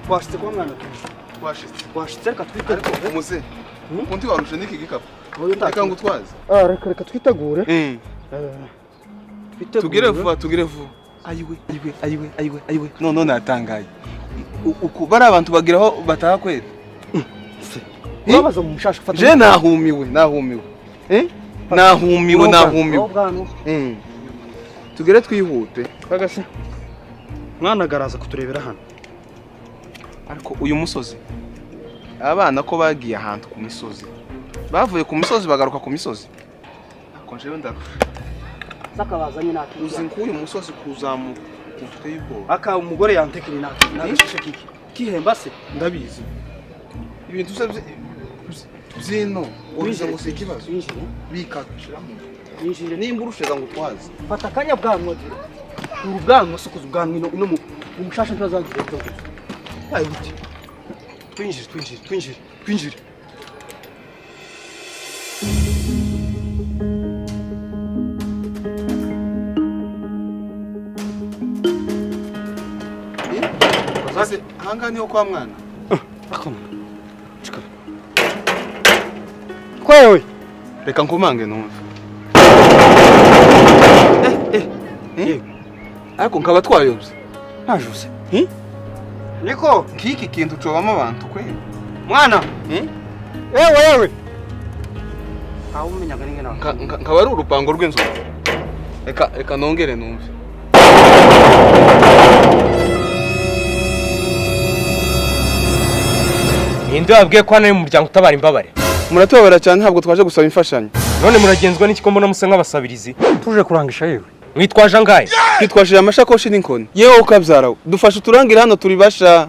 twashitse kwa mwana twashitse reka twitegure umuze undi warushe niki gikapu reka ngo utwaze reka twitegure tugire vuba ayiwe none natangaye uko bari abantu bagiraho bataha kwera urabaza mu mushasha fata je nahumiwe nahumiwe tugire twihute bagase mwana garaza kuturebera hano ariko uyu musozi abana ko bagiye ahantu ku misozi bavuye ku misozi bagaruka ku misozi akonje ndarusha sakabazanye natwe uzi nkuyu musozi kuzamuka uteye ubwoba aka umugore yantekere natwe nagasheshe kiki kihemba se ndabizi ibintu usabye zino urize ngo sikibazo bikakishiramo ninjire nimba urusheza ngo twaze fata kanya bwanwa ubwanwa sokuza ubwanwa ino mu mushasha ntazagira cyo ayi buti twinjire Sasa hanga niyo kwa mwana akoma chika kwewe reka nkumange numva ariko nkaba twayobye najuse niko nkiki kintu cobamo abantu kwe mwana ewe aho umenyaga ninge nawe nkaba ari urupango rw'inzu reka nongere numve Ninde wabwiye ko hano y'umuryango utabara imbabare? Muratubabara cyane ntabwo twaje gusaba imfashanyo. None muragenzwa n'iki ko mbona musa nk'abasabirizi? Tuje kurangisha yewe. Mwitwaje angahe? Twitwaje amashakoshi n'inkoni. Yewe ukabyara dufashe uturangira hano turi basha.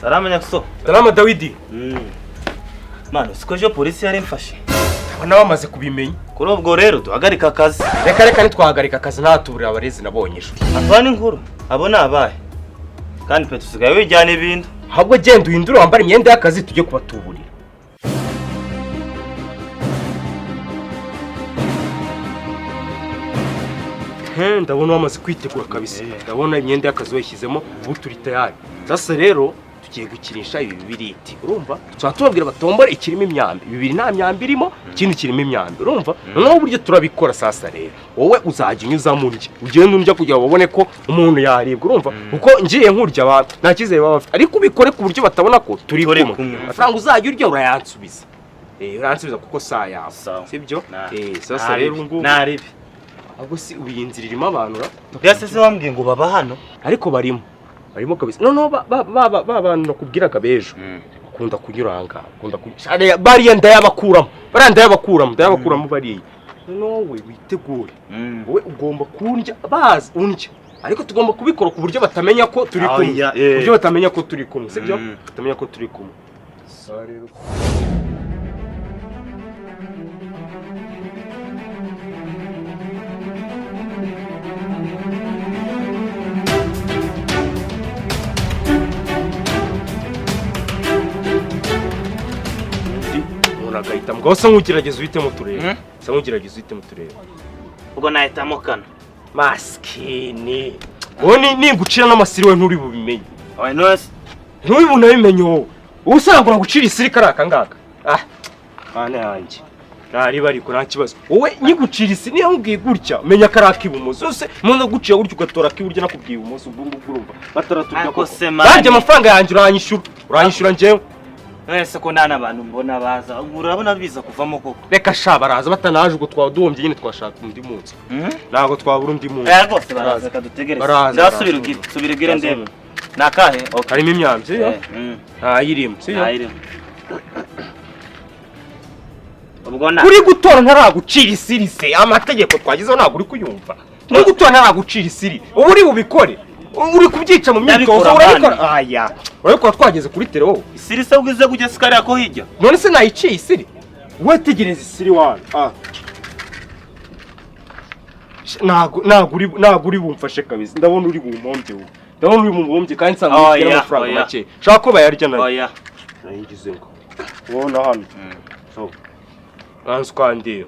Salama Nyaxo. Salama Dawidi. Mano, sikoje polisi yari mfashe. Abana bamaze kubimenya. Kuri ubwo rero duhagarika akazi. Reka nitwahagarika akazi ntatubure abarezi nabonye ejo. Apana inkuru. Abona abaye. Kandi pe tusigaye wijyana ibintu. Ahubwo genda uhindura wambara imyenda y'akazi tujye kubatuburira. Ndabona wamaze kwitegura kabisa. Ndabona imyenda y'akazi wayishyizemo ubu turi tayari. Sasa rero tugiye gukinisha ibi bibiriti. Urumva? Tubabwira batombore ikirimo imyambi. Bibiri nta myambi irimo, ikindi kirimo imyambi. Urumva? Noneho uburyo turabikora sasa rero. Wowe uzajya unyuza mu ndya. Ugende undya kugira babone ko umuntu yaribwa. Urumva? Kuko ngiye nkurya abantu nta kizere baba bafite. Ariko ubikore ku buryo batabona ko turi kumwe. Afanga uzajya urya urayansubiza. Uransubiza kuko saa yawe. Sibyo? Sasa rero ngo naribi. Ahubwo si ubiyinzira irimo abantu ra. Byase se wambwiye ngo baba hano. Ariko barimo kabisa. No bantu nakubwiraga bejo. Akunda kunyuranga, akunda bariya ndayabakuramo. Ndayabakuramo bariya. Nowe witegure. Wowe ugomba kundya bazi undya. Ariko tugomba kubikora ku buryo batamenya ko turi kumwe. Buryo batamenya ko turi kumwe, sibyo? Batamenya ko turi kumwe. Rero agahita mbwa wasa nk'ugerageza uhitemo turebe. Ubwo nahitamo kana. Maskini. Wowe ningucira n'amasiri we nturi bubimenye. Oya nose. Ntubibona bimenye wowe. Usanga gucira isiri karaka ngaka. Bana yanjye. Nari bariko nta kibazo. Wowe nyigucira isiri niyo mbwiye gutya menya karaka ibumoso. Sose muno guciye gutya ugatora kiburyo nakubwiye ibumoso urumva. Bataratubya ko Banje amafaranga yanjye uranyishura njyewe. Ese ko ndana abantu mbona baza urabona biza kuvamo koko. Reka sha baraza batanaje ubwo twaduhombye nyine twashaka undi munsi. Nago twabura undi munsi. Rwose baraza kadutegereza. Ndasubira ugire ndebe. Nakahe? Okay. Harimo imyambi sibyo? Ntayirimo sibyo? Ntayirimo. Ubwo na uri gutora ntaragucira isiri se amategeko twagizeho ntabwo uri kuyumva. Uri gutora ntaragucira isiri. Ubu uri bubikore. Uri kubyica mu myitozo urabikora. Aya. Urabikora twageze kuri tero. Isiri se ugize kujya sikari ko hirya. None se nayiciye isiri. Wowe tegereza isiri wana. Ntabwo uri bumfashe kabisa. Ndabona uri bumpombye wowe. Ndabona uri bumpombye kandi nsanga ufite amafaranga make. Shaka ko bayarya nayo. Oya. Nayigize ngo. Wona hano. So. Anskwandi.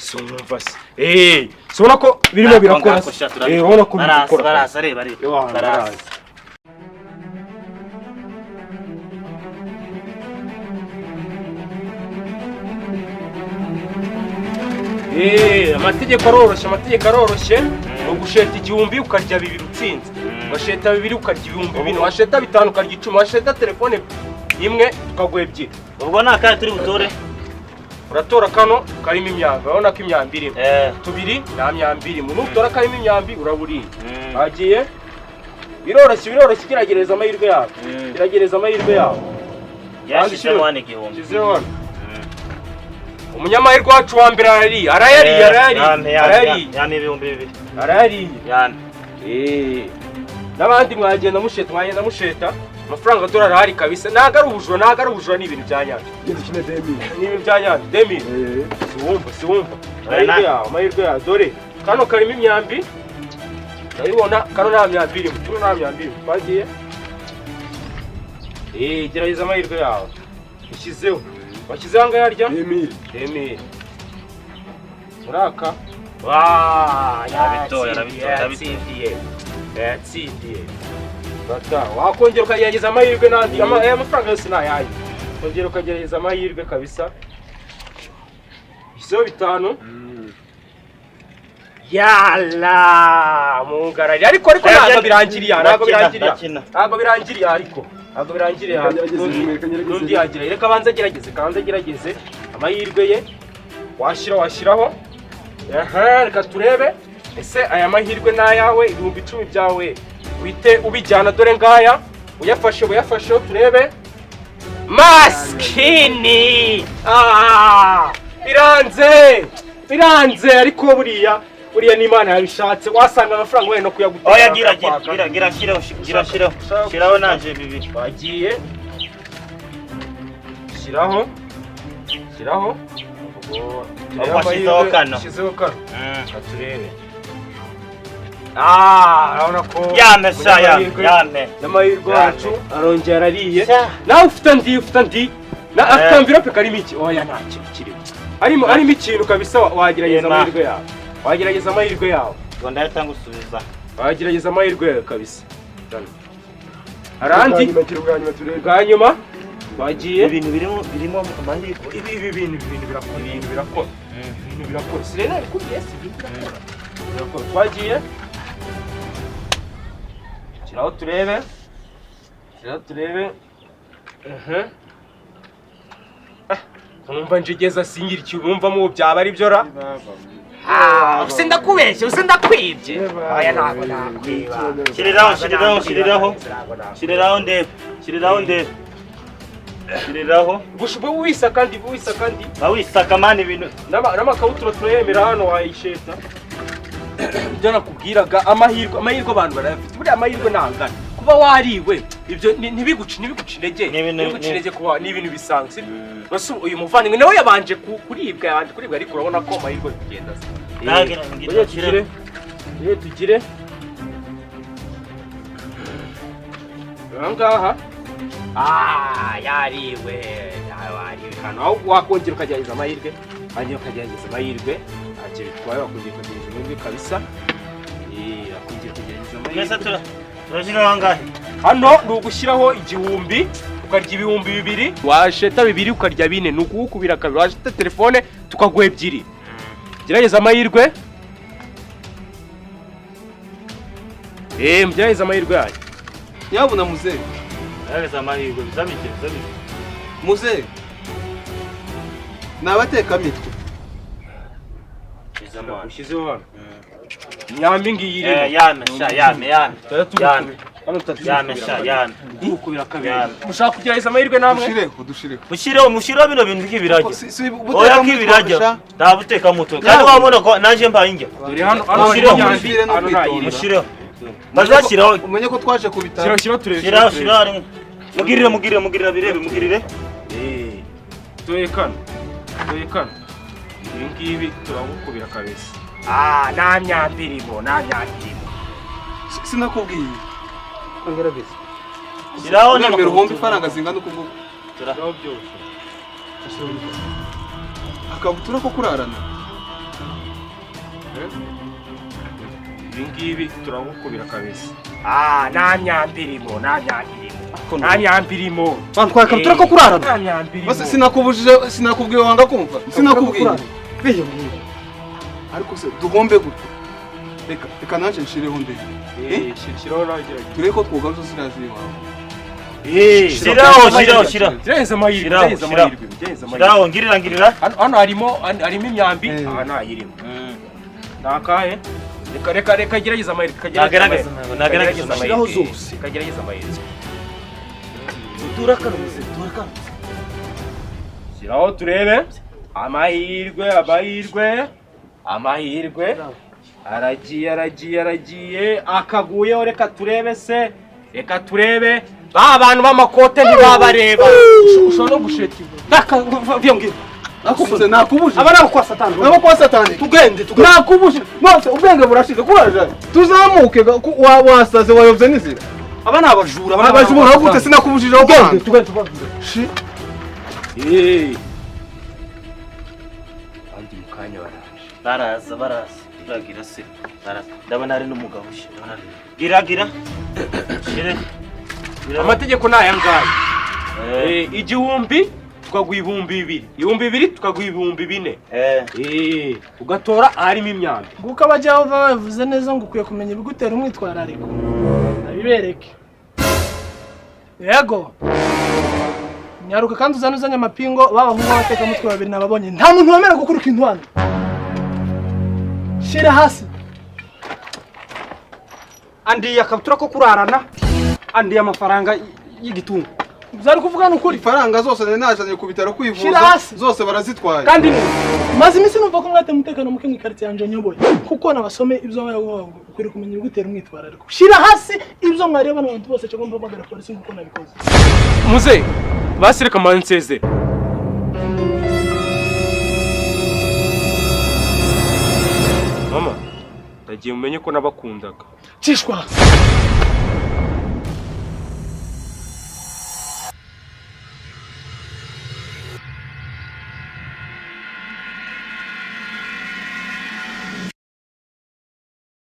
Somvas. Sona ko birimo birakora. Ubona ko birakora. Baraza reba reba. Baraza. Amategeko aroroshye. Ugusheta igihumbi ukarya bibiri utsinze. Washeta bibiri ukarya ibihumbi bine. Washeta bitanu ukarya 10. Washeta telefone imwe tukaguha ebyiri. Ubwo nakahe turi butore? Uratora kano karimo imyambi. Urabona ko imyambi irimo. Tubiri nta myambi irimo. Nutora karimo imyambi uraburi. Bagiye. Biroroshye kiragereza amahirwe yawe. Kiragereza amahirwe yawe. Yashizemo wane igihumbi. Umunyamahirwe wacu wa mbere arayari. Yani ibihumbi bibiri. Arayari. Yani. N'abandi mwagenda musheta. Amafaranga dolari hari kabisa. Naga ari ubujura ni ibintu byanyabyo. Ni ibintu byanyabyo. Demi. Siwumva. Amahirwe yawe. Dore kano karimo imyambi. Urabibona kano nta myambi irimo. Tuno nta myambi irimo. Bagiye. Gerageza amahirwe yawe. Ushyizeho. Washyizeho anga yarya? Demi. Uraka. Yarabitoye. Yatsindiye. Bata, wakongera ukagerageza amahirwe nandi amafaranga yose nayaye. Kongera ukagerageza amahirwe kabisa. Iso bitanu. Yalla! Mungarari ariko ntabwo birangiriye. Ntabwo birangiriye. Nundi yagira. Reka abanze agerageze. Amahirwe ye. Washiraho. Reka turebe. Ese aya mahirwe nayawe ibihumbi 10 byawe. Wite ubijyana dore ngaya. Uyafashe turebe. Maskini! Biranze ariko buriya ni Imana yabishatse. Wasanga amafaranga we no kuyagutera. Oya gira shiraho nanje bibiri. Bagiye. Shiraho. Shizeho kano. Katurebe. Urabona ko yame. N'amahirwe wacu arongera ariye. Nawe ufite ndi. Na afite envelope karimo iki? Oya ntacyo kirimo. Arimo ikintu kabisa wagerageza amahirwe yawe. Ngo ndahita gusubiza. Wagerageza amahirwe yawe kabisa. Arandi bwanyuma bagiye ibintu birimo amahirwe. Ibi bintu birakora. Sirena ariko yes birakora. Twagiye. Shiraho turebe. Numva njigeza singira ikibumva mu byaba ari byo ra. Use ndakubeshye, ndakwibye. Aya ntabwo nakwiba. Shiriraho ndebe. Gushube wisa kandi. Bawisaka mani ibintu. N'amakabutura turayemera hano wayisheta. Ibyo nakubwiraga amahirwe abantu barafite. Buri amahirwe nangana. Kuba wariwe ibyo ntibiguci intege kuba ni ibintu bisanzwe. Bose uyu muvandimwe nawe yabanje kuribwa ariko urabona ko amahirwe kugenda se. Tugire. Ngaha. Yariwe. Hano wakongera ukagerageza amahirwe. Ntacyo bitwaye wakongera ukagerageza amahirwe kabisa. Wakongera ukagerageza amahirwe. Turashiraho angahe? Hano nugushyiraho igihumbi ukarya ibihumbi bibiri. Washeta bibiri ukarya 4. Nugukubira kabiri. Washeta telefone tukaguha ebyiri. Gerageza amahirwe. Mgerageza amahirwe yawe. Nyabuna muzehe. Gerageza amahirwe bizabike. Muzehe. Nabateka mitwe. Ushyizeho hano. Imyambi ngiyi irimo. Yame. Hano tutatu. Yame. Ukubira kabiri. Mushaka kugerageza amahirwe namwe? Mushireho bino bintu by'ibirage. Oya k'ibirage. Ndabuteka muto. Kandi wabona ko naje mbaye injya. Dore hano imyambi hano nayirimo. Mushireho. Bazashiraho. Umenye ko twaje kubitara. Shira turebe. Shira. Mugirire birebe. Toyekana. Ngibi turagukubira kabisa. Nta myambi irimo. Sinakubwiye. Angerageza. Shiraho ni rumbi faranga zingana uko nguko. Turaho byose. Akabutura ko kurarana. Ngibi turagukubira kabisa. Nta myambi irimo. Nta myambi irimo. Bantwaye akabutura ko kurarana. Nta myambi irimo. Bose sinakubwiye wanga kumva. Sinakubwiye. Ariko se tugombe gute? Reka naje nshireho ndende. Shiraho nagerageza. Tureko ko twogamzo sirazi wawe. Shira. Gereza amahirwe. Shiraho ngirira. Hano harimo imyambi. Nayirimo. Nakahe? Reka gerageza amahirwe. Nagerageza Shiraho zose. Kagerageza amahirwe. Turakaruze. Shiraho turebe. Amahirwe. Aragiye. Akaguyeho reka turebe. Ba bantu b'amakote ntibabareba. Ushobora no gusheta ivu. Vyongera. Nakubuje. Aba nako kwa satani. Nabo kwa satani. Tugende. Nakubuje. Nose ubwenge burashika kuraje. Tuzamuke wasaze wayovye n'inzira. Aba nabajura. Abajura gute sinakubujije ubwenge. Tugende. Shi. Andi mukanya baraje. Baraza. Turagira se. Ndabona ari n'umugabo ushe. Gira. Shire. Amategeko naya ngaye. Igihumbi tukaguha ibihumbi 2. Ibihumbi 2 tukaguha ibihumbi 4. Ugatora harimo imyambi. Nguko abajyaho bavuze neza ngo ukwiye kumenya ibigutera umwitwarariko. Abibereke. Yego. Nyaruka kandi uzanye amapingo babahungu bateka mutwe babiri nababonye. Nta muntu wamera gukuruka intwano. Shira hasi. Andi akabutura ko kurarana. Andi amafaranga y'igitungo. Uzari kuvugana ukuri. Ifaranga zose nazanye ku bitaro kwivuza zose barazitwaye. Kandi maze iminsi numva ko mwate mutekano muke mwikarite yanje nyoboye. Kuko nabasome ibyo wawe ukuri kumenya ibigutera umwitwarariko. Shira hasi ibyo mwareba n'abantu bose cyo ngomba bagara polisi nkuko nabikoze. Muze basireka manseze. Mama, ndagiye umenye ko nabakundaga. Cishwa.